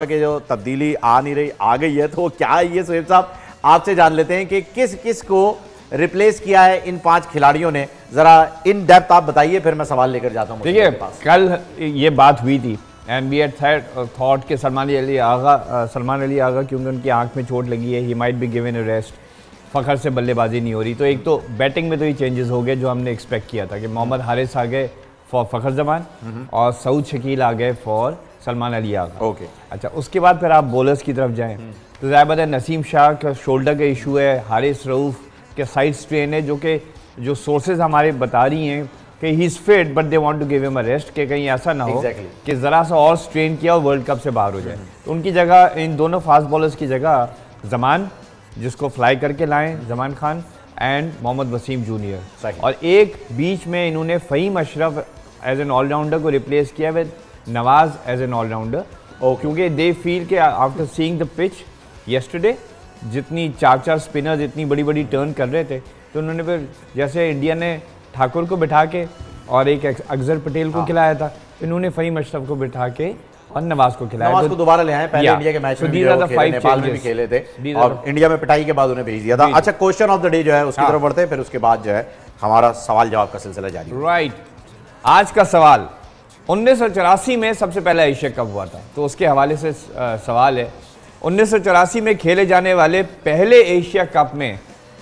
कि जो तब्दीली आ नहीं रही आ गई है, तो वो क्या है ये सुहेब साहब आपसे जान लेते हैं कि किस किस को रिप्लेस किया है इन 5 खिलाड़ियों ने। जरा इन डेप्थ आप बताइए, फिर मैं सवाल लेकर जाता हूँ। देखिए, कल ये बात हुई थी एंड वी हैड थॉट कि सलमान अली आगा क्योंकि उनकी आंख में चोट लगी है, he might be given a rest. Fakhar से बल्लेबाजी नहीं हो रही, तो एक तो बैटिंग में तो ये चेंजेस हो गए जो हमने एक्सपेक्ट किया था कि मोहम्मद हारिस आ गए फॉर फ़खर जमान और सऊद शकील आ गए फॉर सलमान अली आगा। ओके, अच्छा, उसके बाद फिर आप बॉलर्स की तरफ जाएं तो ज़ाहिर है नसीम शाह का शोल्डर का इशू है, हारिस रऊफ़ के साइड स्ट्रेन है, जो सोर्सेज हमारे बता रही हैं कि he is fit but they want to give him a rest, कि कहीं ऐसा ना हो कि ज़रा सा और स्ट्रेन किया और वर्ल्ड कप से बाहर हो जाए। तो उनकी जगह, इन दोनों फास्ट बॉलर्स की जगह जमान, जिसको फ्लाई करके लाएं, जमान खान एंड मोहम्मद वसीम जूनियर, और एक बीच में इन्होंने Faheem Ashraf as an allrounder को रिप्लेस किया with Nawaz as an allrounder, क्योंकि दे फील के after seeing the pitch yesterday, जितनी 4 स्पिनर्स इतनी बड़ी बड़ी टर्न कर रहे थे, तो उन्होंने फिर जैसे इंडिया ने ठाकुर को बिठा के और एक अक्सर पटेल को खिलाया था, इन्होंने फ़हीम अशरफ को बिठा के और नवाज को खिलाया। नवाज को दोबारा ले आए, पहले इंडिया के मैच में भी नेपाल में भी खेले थे और इंडिया में पिटाई के बाद उन्हें भेज दिया था। अच्छा, क्वेश्चन ऑफ द डे जो है उसकी तरफ बढ़ते हैं, फिर उसके बाद जो है हमारा सवाल जवाब का सिलसिला जारी। राइट, आज का सवाल 1984 में सबसे पहला एशिया कप हुआ था, तो उसके हवाले से सवाल है 1984 में खेले जाने वाले पहले एशिया कप में